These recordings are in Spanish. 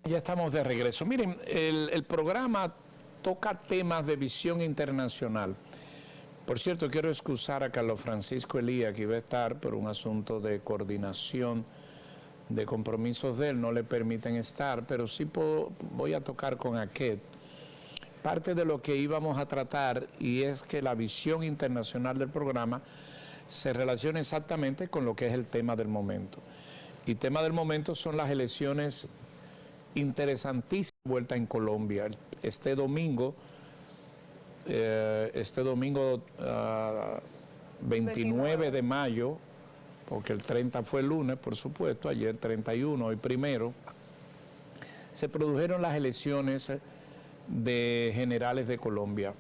Ya estamos de regreso. Miren, el programa toca temas de visión internacional. Por cierto, quiero excusar a Carlos Francisco Elía, que iba a estar por un asunto de coordinación de compromisos de él, no le permiten estar, pero sí voy a tocar con Aquest parte de lo que íbamos a tratar, y es que la visión internacional del programa se relaciona exactamente con lo que es el tema del momento. Y el tema del momento son las elecciones interesantísima vuelta en Colombia. Este domingo 29 de mayo, porque el 30 fue el lunes, por supuesto, ayer 31, hoy primero, se produjeron las elecciones de generales de Colombia.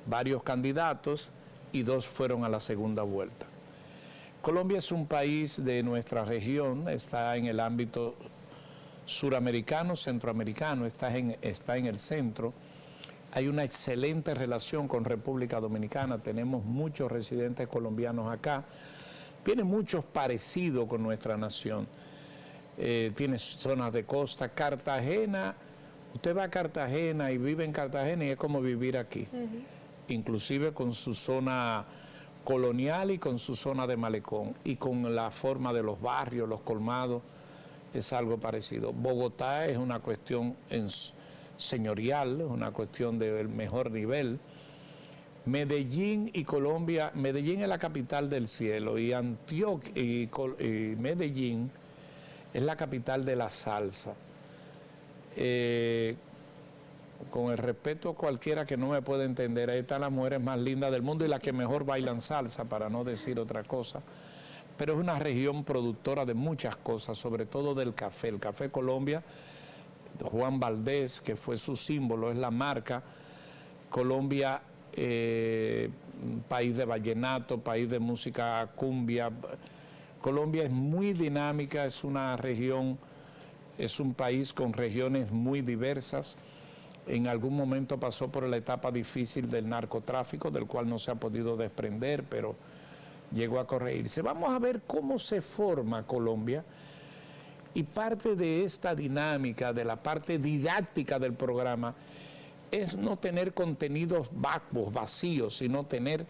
Varios candidatos y 2 fueron a la segunda vuelta. Colombia es un país de nuestra región, está en el ámbito suramericano, centroamericano, está en el centro. Hay una excelente relación con República Dominicana, tenemos muchos residentes colombianos acá, tiene muchos parecidos con nuestra nación. Tiene zonas de costa. Cartagena, usted va a Cartagena y vive en Cartagena y es como vivir aquí, inclusive con su zona colonial y con su zona de malecón y con la forma de los barrios, los colmados. Es algo parecido. Bogotá es una cuestión señorial, es una cuestión del mejor nivel. Medellín y Colombia, Medellín es la capital del cielo y Antioquia y Medellín es la capital de la salsa. Con el respeto a cualquiera que no me pueda entender, ahí están las mujeres más lindas del mundo y las que mejor bailan salsa, para no decir otra cosa. Pero es una región productora de muchas cosas, sobre todo del café. El Café Colombia, Juan Valdés, que fue su símbolo, es la marca. Colombia, país de vallenato, país de música cumbia. Colombia es muy dinámica, es una región, es un país con regiones muy diversas. En algún momento pasó por la etapa difícil del narcotráfico, del cual no se ha podido desprender, pero llegó a corregirse. Vamos a ver cómo se forma Colombia, y parte de esta dinámica, de la parte didáctica del programa, es no tener contenidos vacuos, vacíos, sino tener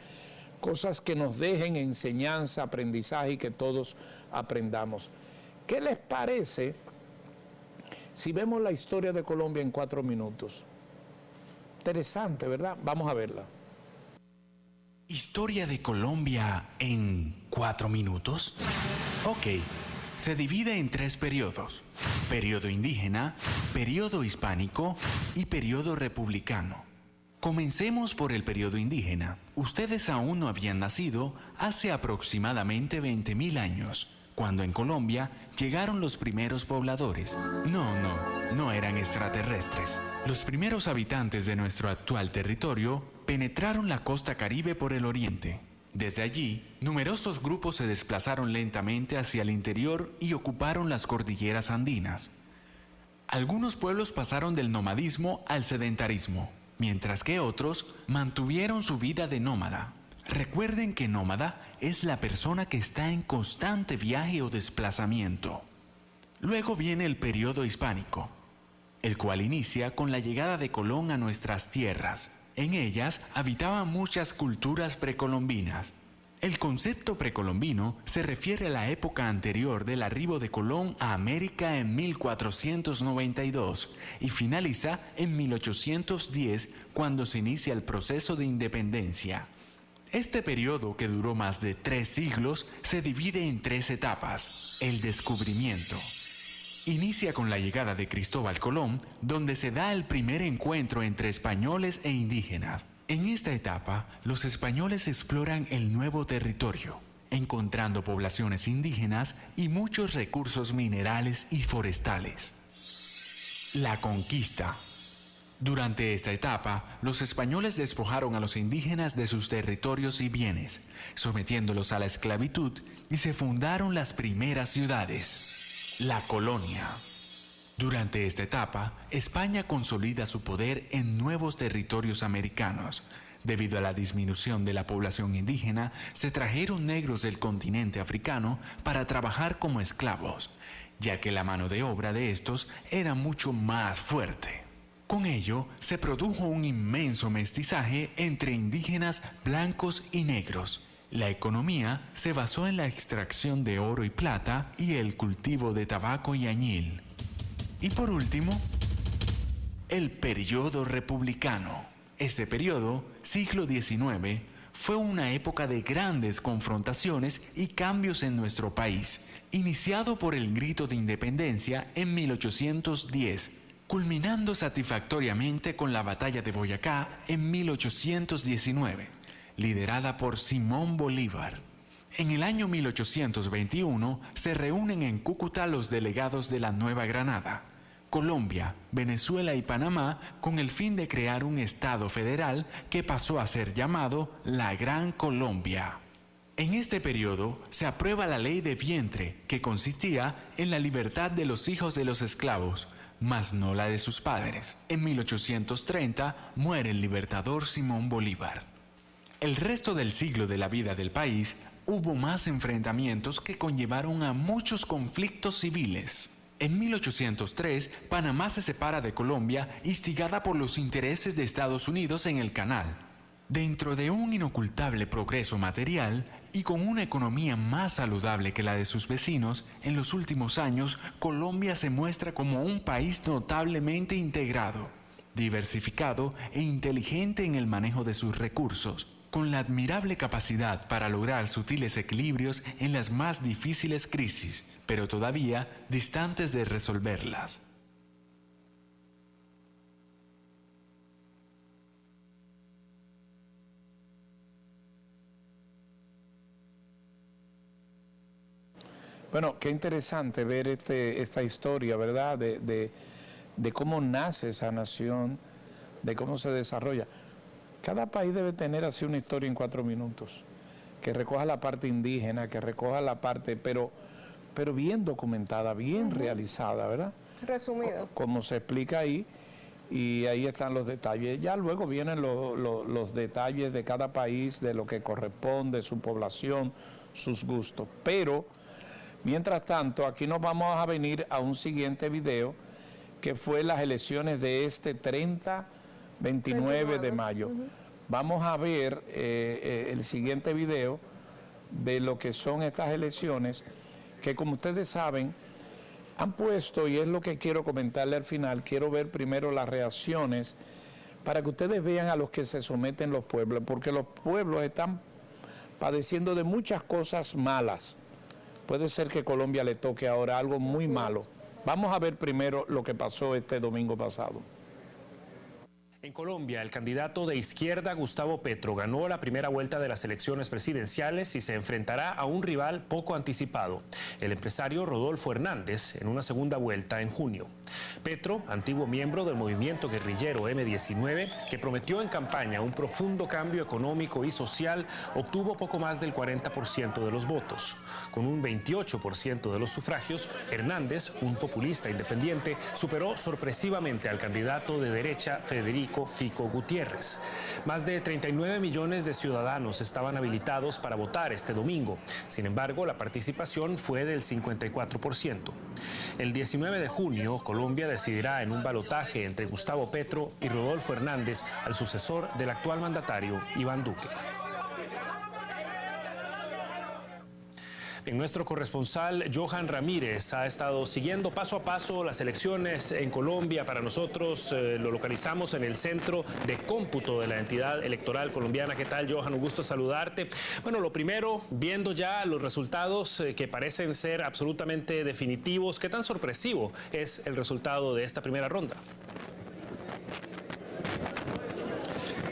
cosas que nos dejen enseñanza, aprendizaje y que todos aprendamos. ¿Qué les parece si vemos la historia de Colombia en 4 minutos? Interesante, ¿verdad? Vamos a verla. Historia de Colombia en 4 minutos. Ok, se divide en 3 periodos: periodo indígena, periodo hispánico y periodo republicano. Comencemos por el periodo indígena. Ustedes aún no habían nacido hace aproximadamente 20.000 años, cuando en Colombia llegaron los primeros pobladores. No eran extraterrestres. Los primeros habitantes de nuestro actual territorio penetraron la costa Caribe por el oriente. Desde allí, numerosos grupos se desplazaron lentamente hacia el interior y ocuparon las cordilleras andinas. Algunos pueblos pasaron del nomadismo al sedentarismo, mientras que otros mantuvieron su vida de nómada. Recuerden que nómada es la persona que está en constante viaje o desplazamiento. Luego viene el periodo hispánico, el cual inicia con la llegada de Colón a nuestras tierras. En ellas habitaban muchas culturas precolombinas. El concepto precolombino se refiere a la época anterior del arribo de Colón a América en 1492 y finaliza en 1810, cuando se inicia el proceso de independencia. Este periodo, que duró más de 3 siglos, se divide en 3 etapas. El descubrimiento. Inicia con la llegada de Cristóbal Colón, donde se da el primer encuentro entre españoles e indígenas. En esta etapa, los españoles exploran el nuevo territorio, encontrando poblaciones indígenas y muchos recursos minerales y forestales. La conquista. Durante esta etapa, los españoles despojaron a los indígenas de sus territorios y bienes, sometiéndolos a la esclavitud, y se fundaron las primeras ciudades. La colonia. Durante esta etapa, España consolida su poder en nuevos territorios americanos. Debido a la disminución de la población indígena, se trajeron negros del continente africano para trabajar como esclavos. ya que la mano de obra de estos era mucho más fuerte. Con ello, se produjo un inmenso mestizaje entre indígenas blancos y negros. La economía se basó en la extracción de oro y plata y el cultivo de tabaco y añil. Y por último, el periodo republicano. Este periodo, siglo XIX, fue una época de grandes confrontaciones y cambios en nuestro país, iniciado por el grito de independencia en 1810, culminando satisfactoriamente con la batalla de Boyacá en 1819, liderada por Simón Bolívar. En el año 1821 se reúnen en Cúcuta los delegados de la Nueva Granada, Colombia, Venezuela y Panamá con el fin de crear un Estado federal que pasó a ser llamado la Gran Colombia. En este periodo se aprueba la ley de vientre, que consistía en la libertad de los hijos de los esclavos, mas no la de sus padres. En 1830 muere el libertador Simón Bolívar. El resto del siglo de la vida del país hubo más enfrentamientos que conllevaron a muchos conflictos civiles. En 1803, Panamá se separa de Colombia, instigada por los intereses de Estados Unidos en el canal. Dentro de un inocultable progreso material y con una economía más saludable que la de sus vecinos, en los últimos años, Colombia se muestra como un país notablemente integrado, diversificado e inteligente en el manejo de sus recursos, con la admirable capacidad para lograr sutiles equilibrios en las más difíciles crisis, pero todavía distantes de resolverlas. Bueno, qué interesante ver esta historia, ¿verdad? De cómo nace esa nación, de cómo se desarrolla. Cada país debe tener así una historia en 4 minutos, que recoja la parte indígena, que recoja la parte, pero bien documentada, bien realizada, ¿verdad? Resumido. Como se explica ahí, y ahí están los detalles. Ya luego vienen los detalles de cada país, de lo que corresponde, su población, sus gustos. Pero, mientras tanto, aquí nos vamos a venir a un siguiente video, que fue las elecciones de este 29 de mayo. Vamos a ver el siguiente video de lo que son estas elecciones, que como ustedes saben, han puesto, y es lo que quiero comentarle al final, quiero ver primero las reacciones, para que ustedes vean a los que se someten los pueblos, porque los pueblos están padeciendo de muchas cosas malas. Puede ser que Colombia le toque ahora algo muy malo. Vamos a ver primero lo que pasó este domingo pasado. En Colombia, el candidato de izquierda, Gustavo Petro, ganó la primera vuelta de las elecciones presidenciales y se enfrentará a un rival poco anticipado, el empresario Rodolfo Hernández, en una segunda vuelta en junio. Petro, antiguo miembro del movimiento guerrillero M19, que prometió en campaña un profundo cambio económico y social, obtuvo poco más del 40% de los votos. Con un 28% de los sufragios, Hernández, un populista independiente, superó sorpresivamente al candidato de derecha, Federico Fico Gutiérrez. Más de 39 millones de ciudadanos estaban habilitados para votar este domingo. Sin embargo, la participación fue del 54%. El 19 de junio, Colombia decidirá en un balotaje entre Gustavo Petro y Rodolfo Hernández al sucesor del actual mandatario Iván Duque. Nuestro corresponsal Johan Ramírez ha estado siguiendo paso a paso las elecciones en Colombia. Para nosotros lo localizamos en el centro de cómputo de la entidad electoral colombiana. ¿Qué tal, Johan? Un gusto saludarte. Bueno, lo primero, viendo ya los resultados que parecen ser absolutamente definitivos, ¿qué tan sorpresivo es el resultado de esta primera ronda?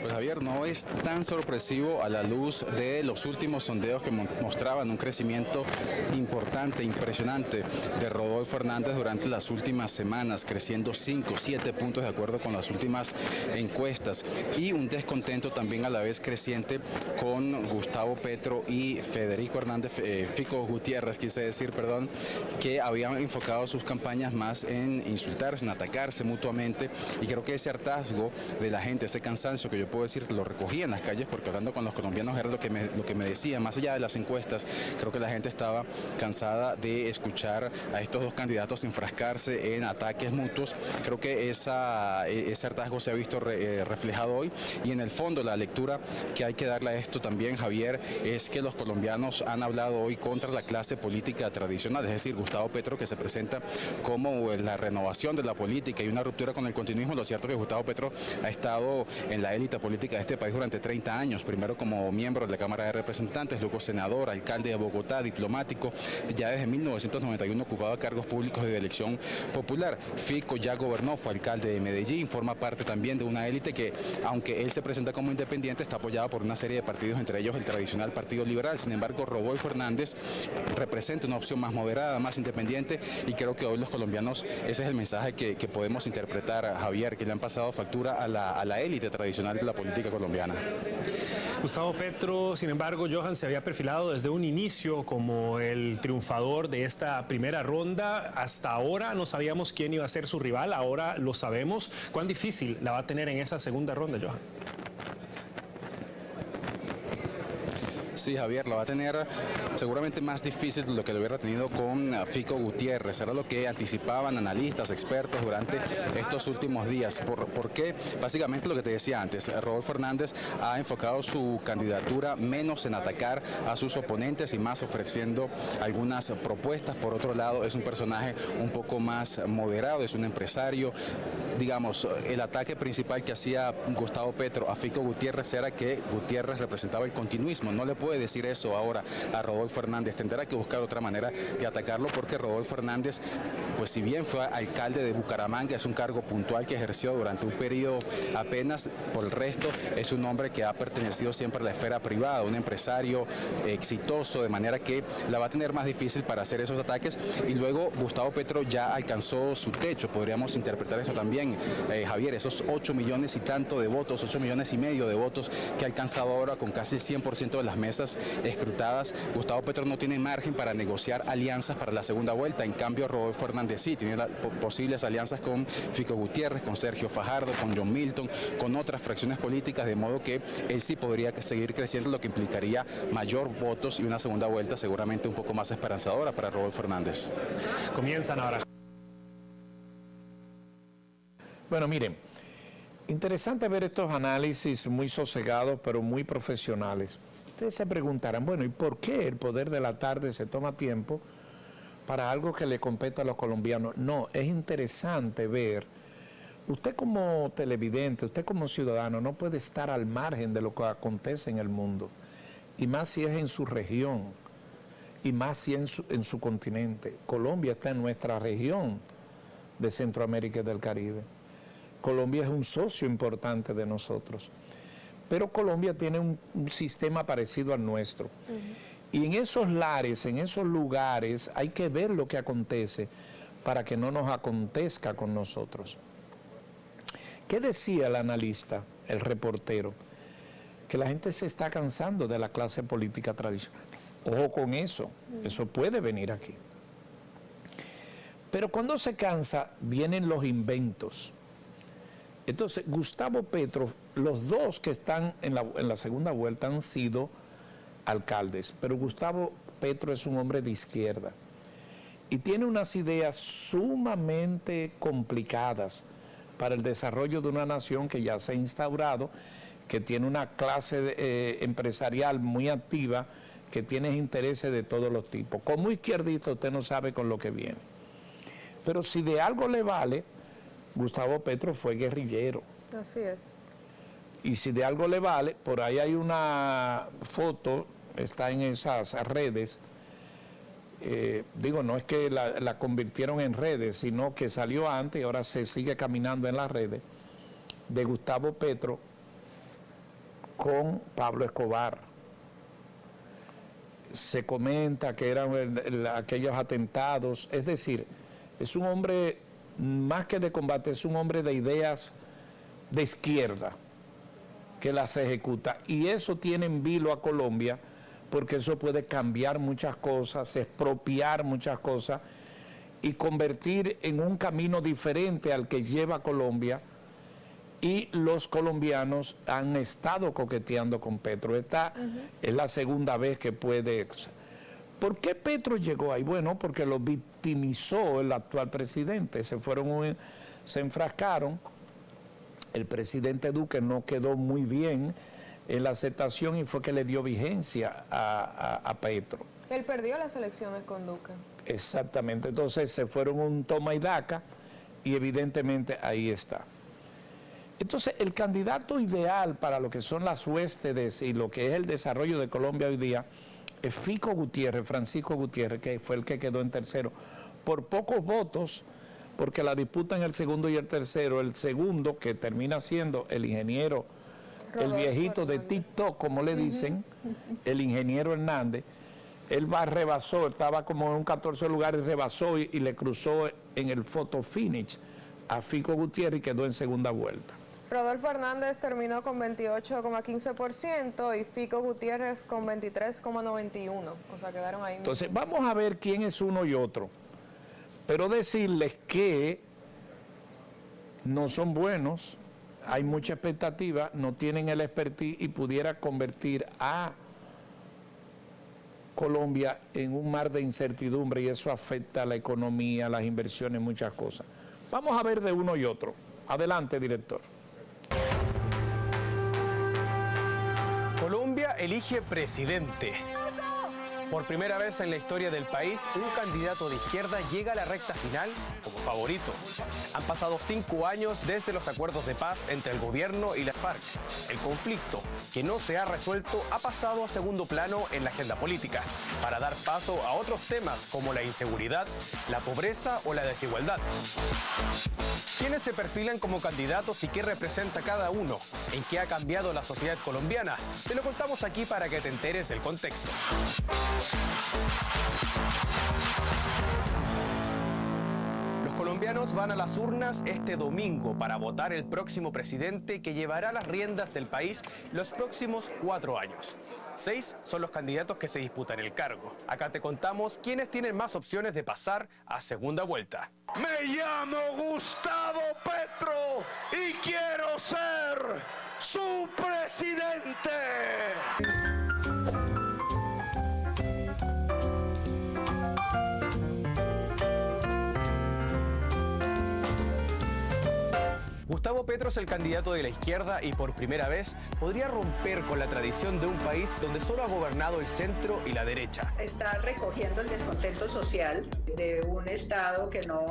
Pues Javier, no es tan sorpresivo a la luz de los últimos sondeos que mostraban un crecimiento importante, impresionante de Rodolfo Hernández durante las últimas semanas, creciendo 5, 7 puntos de acuerdo con las últimas encuestas, y un descontento también a la vez creciente con Gustavo Petro y Federico Hernández, Fico Gutiérrez, que habían enfocado sus campañas más en insultarse, en atacarse mutuamente, y creo que ese hartazgo de la gente, ese cansancio que yo puedo decir decir, lo recogía en las calles, porque hablando con los colombianos era lo que me decían, más allá de las encuestas, creo que la gente estaba cansada de escuchar a estos dos candidatos enfrascarse en ataques mutuos. Creo que ese hartazgo se ha visto reflejado hoy, y en el fondo la lectura que hay que darle a esto también, Javier, es que los colombianos han hablado hoy contra la clase política tradicional, es decir, Gustavo Petro, que se presenta como la renovación de la política y una ruptura con el continuismo. Lo cierto es que Gustavo Petro ha estado en la élite política de este país durante 30 años, primero como miembro de la Cámara de Representantes, luego senador, alcalde de Bogotá, diplomático, ya desde 1991 ocupaba cargos públicos de elección popular. Fico ya gobernó, fue alcalde de Medellín, forma parte también de una élite que, aunque él se presenta como independiente, está apoyado por una serie de partidos, entre ellos el tradicional Partido Liberal. Sin embargo, Rodolfo Hernández representa una opción más moderada, más independiente, y creo que hoy los colombianos, ese es el mensaje que podemos interpretar, Javier, que le han pasado factura a la élite tradicional de la política colombiana. Gustavo Petro, sin embargo, Johan, se había perfilado desde un inicio como el triunfador de esta primera ronda. Hasta ahora no sabíamos quién iba a ser su rival, ahora lo sabemos. ¿Cuán difícil la va a tener en esa segunda ronda, Johan? Sí, Javier, lo va a tener seguramente más difícil de lo que lo hubiera tenido con Fico Gutiérrez. Era lo que anticipaban analistas, expertos durante estos últimos días. ¿Por qué? Básicamente lo que te decía antes, Rodolfo Hernández ha enfocado su candidatura menos en atacar a sus oponentes y más ofreciendo algunas propuestas. Por otro lado, es un personaje un poco más moderado, es un empresario. Digamos, el ataque principal que hacía Gustavo Petro a Fico Gutiérrez era que Gutiérrez representaba el continuismo. No le puede decir eso ahora a Rodolfo Hernández, tendrá que buscar otra manera de atacarlo, porque Rodolfo Hernández, pues si bien fue alcalde de Bucaramanga, es un cargo puntual que ejerció durante un periodo apenas, por el resto es un hombre que ha pertenecido siempre a la esfera privada, un empresario exitoso, de manera que la va a tener más difícil para hacer esos ataques. Y luego Gustavo Petro ya alcanzó su techo, podríamos interpretar eso también, Javier, esos 8 millones y tanto de votos, 8 millones y medio de votos que ha alcanzado ahora con casi el 100% de las mesas escrutadas. Gustavo Petro no tiene margen para negociar alianzas para la segunda vuelta. En cambio, Rodolfo Hernández sí tiene posibles alianzas con Fico Gutiérrez, con Sergio Fajardo, con John Milton, con otras fracciones políticas, de modo que él sí podría seguir creciendo, lo que implicaría mayor votos y una segunda vuelta seguramente un poco más esperanzadora para Rodolfo Hernández. Comienzan ahora. Bueno, miren, interesante ver estos análisis muy sosegados, pero muy profesionales. Ustedes se preguntarán, bueno, ¿y por qué el Poder de la Tarde se toma tiempo para algo que le compete a los colombianos? No, es interesante ver, usted como televidente, usted como ciudadano, no puede estar al margen de lo que acontece en el mundo, y más si es en su región, y más si en su continente. Colombia está en nuestra región de Centroamérica y del Caribe. Colombia es un socio importante de nosotros. Pero Colombia tiene un sistema parecido al nuestro. Y en esos lares, en esos lugares, hay que ver lo que acontece para que no nos acontezca con nosotros. ¿Qué decía el analista, el reportero? Que la gente se está cansando de la clase política tradicional. Ojo con eso, eso puede venir aquí. Pero cuando se cansa, vienen los inventos. Entonces, Gustavo Petro, los dos que están en la segunda vuelta han sido alcaldes, pero Gustavo Petro es un hombre de izquierda y tiene unas ideas sumamente complicadas para el desarrollo de una nación que ya se ha instaurado, que tiene una clase empresarial muy activa, que tiene intereses de todos los tipos. Como izquierdista usted no sabe con lo que viene. Pero si de algo le vale, Gustavo Petro fue guerrillero. Así es. Y si de algo le vale, por ahí hay una foto, está en esas redes, no es que la convirtieron en redes, sino que salió antes y ahora se sigue caminando en las redes, de Gustavo Petro con Pablo Escobar. Se comenta que eran aquellos atentados, es decir, es un hombre más que de combate, es un hombre de ideas de izquierda que las ejecuta, y eso tiene en vilo a Colombia, porque eso puede cambiar muchas cosas, expropiar muchas cosas y convertir en un camino diferente al que lleva Colombia y los colombianos han estado coqueteando con Petro. Esta es la segunda vez que puede... ¿Por qué Petro llegó ahí? Bueno, porque lo victimizó el actual presidente. Se enfrascaron. El presidente Duque no quedó muy bien en la aceptación y fue que le dio vigencia a Petro. Él perdió las elecciones con Duque. Exactamente. Entonces se fueron un toma y daca y evidentemente ahí está. Entonces el candidato ideal para lo que son las huestes y lo que es el desarrollo de Colombia hoy día es Francisco Gutiérrez, que fue el que quedó en tercero, por pocos votos, porque la disputa en el segundo y el tercero, el segundo, que termina siendo el ingeniero, el viejito de TikTok, como le dicen, el ingeniero Hernández, él rebasó, estaba como en un 14 lugar y rebasó y le cruzó en el photo finish a Fico Gutiérrez y quedó en segunda vuelta. Rodolfo Hernández terminó con 28,15% y Fico Gutiérrez con 23,91%. O sea, quedaron ahí. Entonces, vamos a ver quién es uno y otro. Pero decirles que no son buenos, hay mucha expectativa, no tienen el expertise y pudiera convertir a Colombia en un mar de incertidumbre y eso afecta a la economía, las inversiones, muchas cosas. Vamos a ver de uno y otro. Adelante, director. Colombia elige presidente. Por primera vez en la historia del país, un candidato de izquierda llega a la recta final como favorito. Han pasado 5 años desde los acuerdos de paz entre el gobierno y las FARC. El conflicto, que no se ha resuelto, ha pasado a segundo plano en la agenda política, para dar paso a otros temas como la inseguridad, la pobreza o la desigualdad. ¿Quiénes se perfilan como candidatos y qué representa cada uno? ¿En qué ha cambiado la sociedad colombiana? Te lo contamos aquí para que te enteres del contexto. Los colombianos van a las urnas este domingo para votar el próximo presidente que llevará las riendas del país los próximos 4 años. 6 son los candidatos que se disputan el cargo. Acá te contamos quiénes tienen más opciones de pasar a segunda vuelta. Me llamo Gustavo Petro y quiero ser su presidente. Gustavo Petro es el candidato de la izquierda y por primera vez podría romper con la tradición de un país donde solo ha gobernado el centro y la derecha. Está recogiendo el descontento social de un Estado que no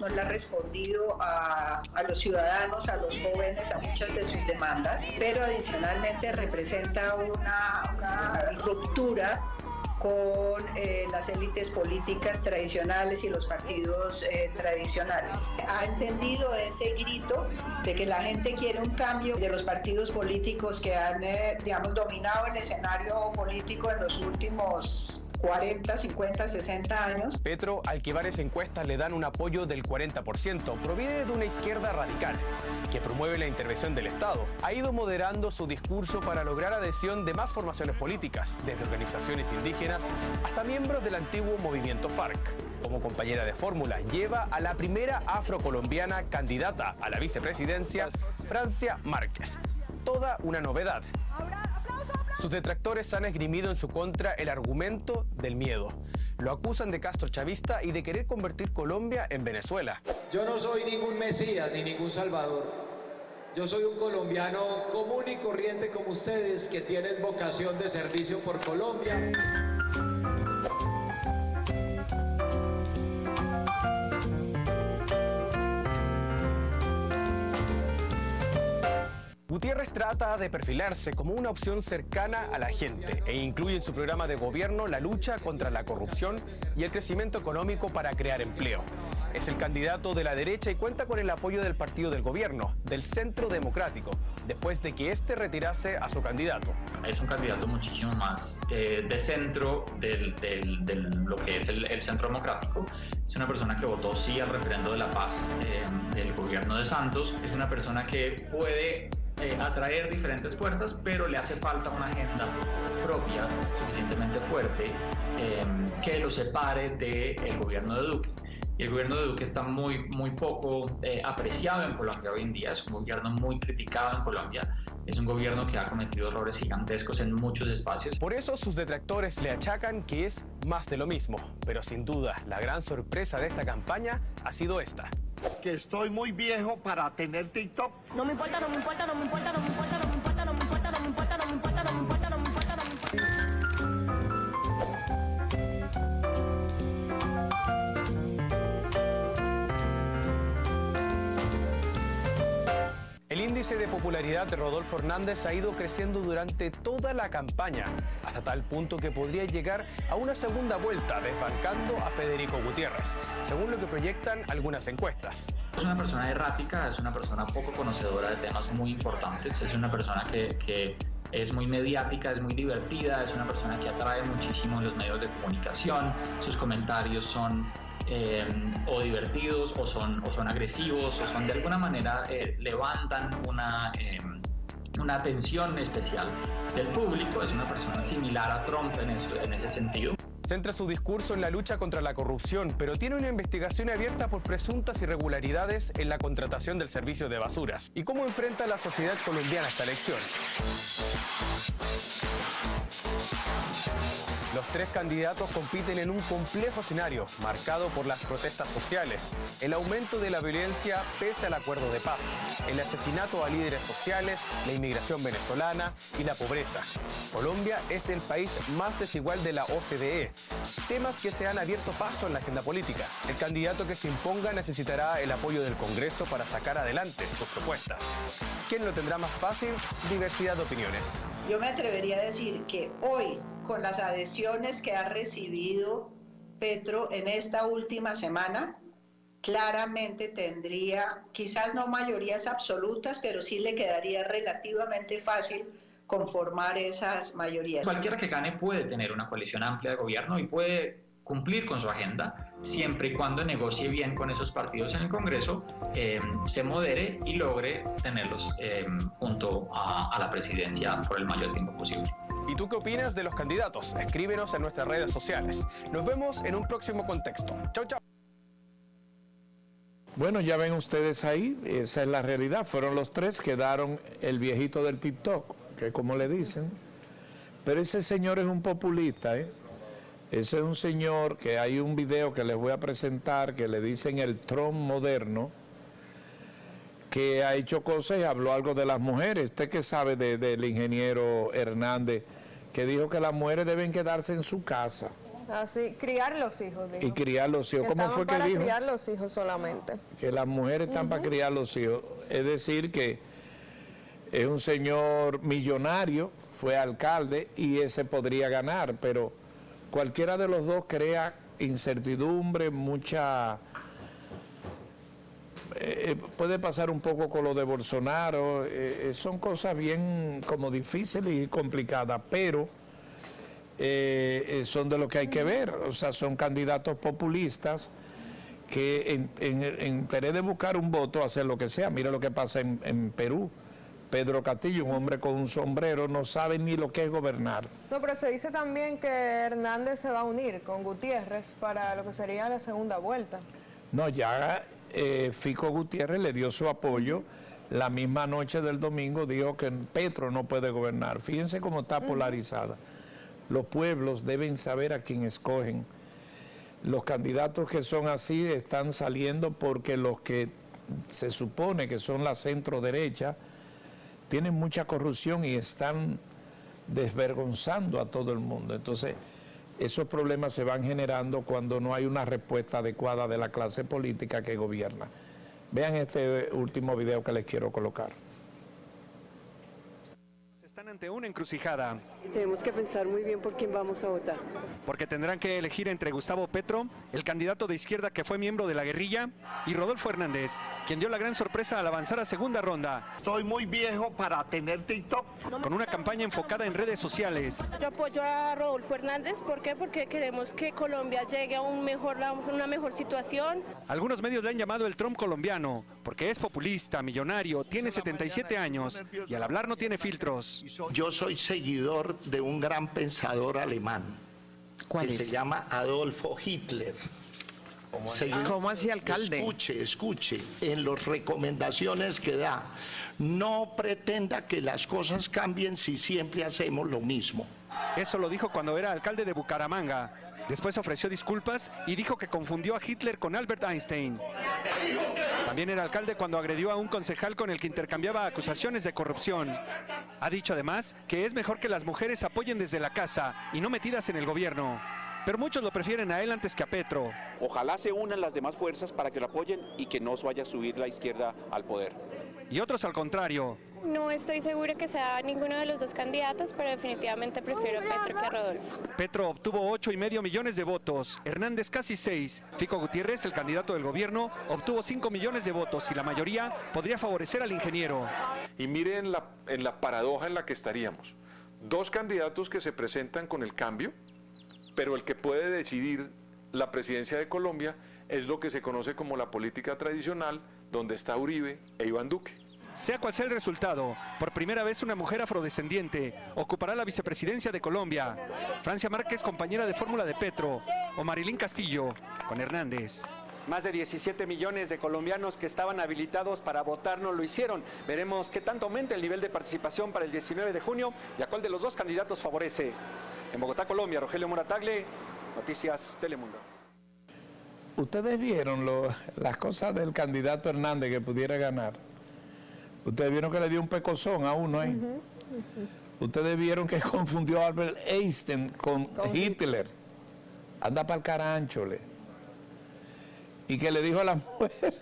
le ha respondido a los ciudadanos, a los jóvenes, a muchas de sus demandas, pero adicionalmente representa una ruptura con las élites políticas tradicionales y los partidos tradicionales. Ha entendido ese grito de que la gente quiere un cambio de los partidos políticos que han, dominado el escenario político en los últimos 40, 50, 60 años. Petro, al que varias encuestas le dan un apoyo del 40%, proviene de una izquierda radical que promueve la intervención del Estado. Ha ido moderando su discurso para lograr adhesión de más formaciones políticas, desde organizaciones indígenas hasta miembros del antiguo movimiento FARC. Como compañera de fórmula, lleva a la primera afrocolombiana candidata a la vicepresidencia, Francia Márquez. Toda una novedad. Sus detractores han esgrimido en su contra el argumento del miedo. Lo acusan de castrochavista y de querer convertir Colombia en Venezuela. Yo no soy ningún mesías ni ningún salvador. Yo soy un colombiano común y corriente como ustedes, que tienen vocación de servicio por Colombia. Gutiérrez trata de perfilarse como una opción cercana a la gente e incluye en su programa de gobierno la lucha contra la corrupción y el crecimiento económico para crear empleo. Es el candidato de la derecha y cuenta con el apoyo del partido del gobierno, del Centro Democrático, después de que este retirase a su candidato. Es un candidato muchísimo más de centro de lo que es el Centro Democrático. Es una persona que votó sí al referendo de la paz del gobierno de Santos. Es una persona que puede atraer diferentes fuerzas, pero le hace falta una agenda propia suficientemente fuerte que lo separe del gobierno de Duque. Y el gobierno de Duque está muy poco apreciado en Colombia hoy en día, es un gobierno muy criticado en Colombia, es un gobierno que ha cometido errores gigantescos en muchos espacios. Por eso sus detractores le achacan que es más de lo mismo, pero sin duda la gran sorpresa de esta campaña ha sido esta. Que estoy muy viejo para tener TikTok. No me importa, no me importa, no me importa, no me importa, no me importa, no me importa, no me importa, no me importa, no me importa, no me importa, no me importa. El índice de popularidad de Rodolfo Hernández ha ido creciendo durante toda la campaña, hasta tal punto que podría llegar a una segunda vuelta desbancando a Federico Gutiérrez, según lo que proyectan algunas encuestas. Es una persona errática, es una persona poco conocedora de temas muy importantes, es una persona que es muy mediática, es muy divertida, es una persona que atrae muchísimo en los medios de comunicación, sus comentarios son o divertidos o son agresivos o son de alguna manera levantan una atención especial del público. Es una persona similar a Trump en ese sentido. Centra su discurso en la lucha contra la corrupción, pero tiene una investigación abierta por presuntas irregularidades en la contratación del servicio de basuras. ¿Y cómo enfrenta la sociedad colombiana esta elección? Los tres candidatos compiten en un complejo escenario marcado por las protestas sociales, el aumento de la violencia pese al acuerdo de paz, el asesinato a líderes sociales, la inmigración venezolana y la pobreza. Colombia es el país más desigual de la OCDE, temas que se han abierto paso en la agenda política. El candidato que se imponga necesitará el apoyo del Congreso para sacar adelante sus propuestas. ¿Quién lo tendrá más fácil? Diversidad de opiniones. Yo me atrevería a decir que hoy, con las adhesiones que ha recibido Petro en esta última semana, claramente tendría, quizás no mayorías absolutas, pero sí le quedaría relativamente fácil conformar esas mayorías. Cualquiera que gane puede tener una coalición amplia de gobierno y puede cumplir con su agenda, siempre y cuando negocie bien con esos partidos en el Congreso, se modere y logre tenerlos junto a la presidencia por el mayor tiempo posible. ¿Y tú qué opinas de los candidatos? Escríbenos en nuestras redes sociales. Nos vemos en un próximo contexto. Chau, chau. Bueno, ya ven ustedes ahí, esa es la realidad. Fueron los tres, quedaron el viejito del TikTok, que como le dicen. Pero ese señor es un populista, ¿eh? Ese es un señor que hay un video que les voy a presentar que le dicen el Trump moderno, que ha hecho cosas y habló algo de las mujeres. ¿Usted qué sabe del ingeniero Hernández, que dijo que las mujeres deben quedarse en su casa? Así, criar los hijos, dijo. Y criar los hijos. ¿Cómo fue que dijo? Para criar los hijos solamente. Que las mujeres están para criar los hijos. Es decir, que es un señor millonario, fue alcalde y ese podría ganar, pero cualquiera de los dos crea incertidumbre, mucha... puede pasar un poco con lo de Bolsonaro, son cosas bien como difíciles y complicadas, pero son de lo que hay que ver. O sea, son candidatos populistas que en interés de buscar un voto hacen lo que sea. Mira lo que pasa en Perú. Pedro Castillo, un hombre con un sombrero, no sabe ni lo que es gobernar. No, pero se dice también que Hernández se va a unir con Gutiérrez para lo que sería la segunda vuelta. No, ya Fico Gutiérrez le dio su apoyo. La misma noche del domingo dijo que Petro no puede gobernar. Fíjense cómo está polarizada. Los pueblos deben saber a quién escogen. Los candidatos que son así están saliendo porque los que se supone que son la centro derecha tienen mucha corrupción y están desvergonzando a todo el mundo. Entonces, esos problemas se van generando cuando no hay una respuesta adecuada de la clase política que gobierna. Vean este último video que les quiero colocar. Están ante una encrucijada. Tenemos que pensar muy bien por quién vamos a votar. Porque tendrán que elegir entre Gustavo Petro, el candidato de izquierda que fue miembro de la guerrilla, y Rodolfo Hernández, quien dio la gran sorpresa al avanzar a segunda ronda. Estoy muy viejo para tener TikTok. Con una campaña enfocada en redes sociales. Yo apoyo a Rodolfo Hernández, ¿por qué? Porque queremos que Colombia llegue a una mejor situación. Algunos medios le han llamado el Trump colombiano, porque es populista, millonario, tiene 77 años y al hablar no tiene filtros. Yo soy seguidor de un gran pensador alemán. ¿Cuál que es? se llama Adolfo Hitler. ¿Cómo así, alcalde? Escuche, en las recomendaciones que da, no pretenda que las cosas cambien si siempre hacemos lo mismo. Eso lo dijo cuando era alcalde de Bucaramanga. Después ofreció disculpas y dijo que confundió a Hitler con Albert Einstein. También era alcalde cuando agredió a un concejal con el que intercambiaba acusaciones de corrupción. Ha dicho además que es mejor que las mujeres apoyen desde la casa y no metidas en el gobierno. Pero muchos lo prefieren a él antes que a Petro. Ojalá se unan las demás fuerzas para que lo apoyen y que no se vaya a subir la izquierda al poder. Y otros al contrario. No estoy segura que sea ninguno de los dos candidatos, pero definitivamente prefiero a Petro que a Rodolfo. Petro obtuvo 8,5 millones de votos, Hernández casi 6. Fico Gutiérrez, el candidato del gobierno, obtuvo 5 millones de votos y la mayoría podría favorecer al ingeniero. Y miren en la paradoja en la que estaríamos. Dos candidatos que se presentan con el cambio, pero el que puede decidir la presidencia de Colombia es lo que se conoce como la política tradicional, donde está Uribe e Iván Duque. Sea cual sea el resultado, por primera vez una mujer afrodescendiente ocupará la vicepresidencia de Colombia. Francia Márquez, compañera de fórmula de Petro, o Marilyn Castillo, con Hernández. Más de 17 millones de colombianos que estaban habilitados para votar no lo hicieron. Veremos qué tanto aumenta el nivel de participación para el 19 de junio y a cuál de los dos candidatos favorece. En Bogotá, Colombia, Rogelio Moratagle, Noticias Telemundo. Ustedes vieron las cosas del candidato Hernández que pudiera ganar. Ustedes vieron que le dio un pecozón a uno ahí. Ustedes vieron que confundió a Albert Einstein con Hitler. Anda para el caranchole. Y que le dijo a la mujer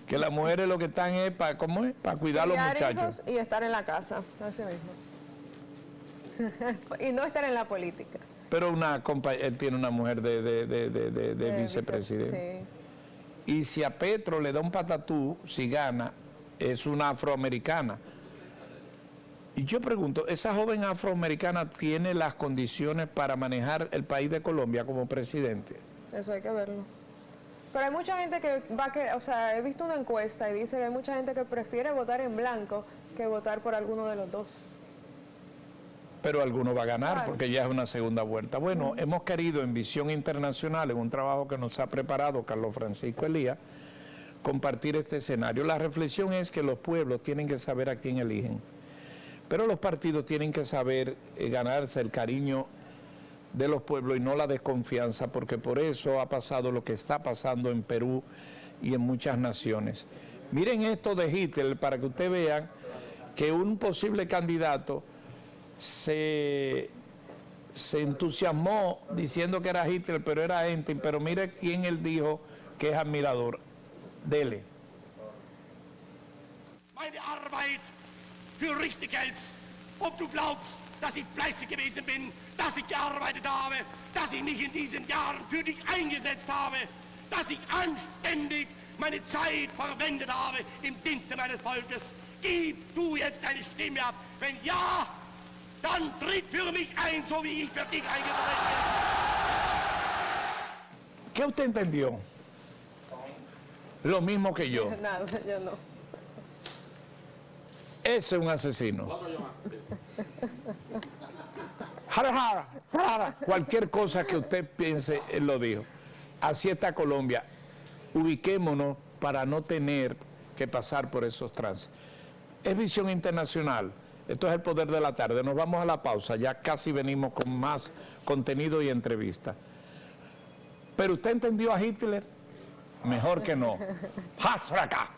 que las mujeres lo que están es para, ¿cómo es? Para cuidar a los muchachos. Y estar en la casa, así mismo. Y no estar en la política. Pero él tiene una mujer de vicepresidente. Sí. Y si a Petro le da un patatú, si gana, es una afroamericana. Y yo pregunto, ¿esa joven afroamericana tiene las condiciones para manejar el país de Colombia como presidente? Eso hay que verlo. Pero hay mucha gente que va a querer, o sea, he visto una encuesta y dice que hay mucha gente que prefiere votar en blanco que votar por alguno de los dos. Pero alguno va a ganar porque ya es una segunda vuelta. Bueno, hemos querido en Visión Internacional, en un trabajo que nos ha preparado Carlos Francisco Elías, compartir este escenario. La reflexión es que los pueblos tienen que saber a quién eligen, pero los partidos tienen que saber ganarse el cariño de los pueblos y no la desconfianza, porque por eso ha pasado lo que está pasando en Perú y en muchas naciones. Miren esto de Hitler para que ustedes vean que un posible candidato se entusiasmó diciendo que era Hitler, pero era Einstein, pero mire quién él dijo que es admirador. Dele. Meine Arbeit für richtig hältst, ob du glaubst, dass ich fleißig gewesen bin, dass ich gearbeitet habe, dass ich mich in diesen Jahren für dich eingesetzt habe, dass ich anständig meine Zeit verwendet habe im Dienste meines Volkes. Gib du jetzt deine Stimme ab. Wenn ja, dann tritt für mich ein, so wie ich für dich eingetreten bin. ¿Qué usted entendió? Lo mismo que yo. Nada, yo no. Ese es un asesino. Cualquier cosa que usted piense, él lo dijo. Así está Colombia. Ubiquémonos para no tener que pasar por esos trances. Es Visión Internacional. Esto es El Poder de la Tarde. Nos vamos a la pausa. Ya casi venimos con más contenido y entrevista. ¿Pero usted entendió a Hitler? Mejor que no. ¡Hasraka!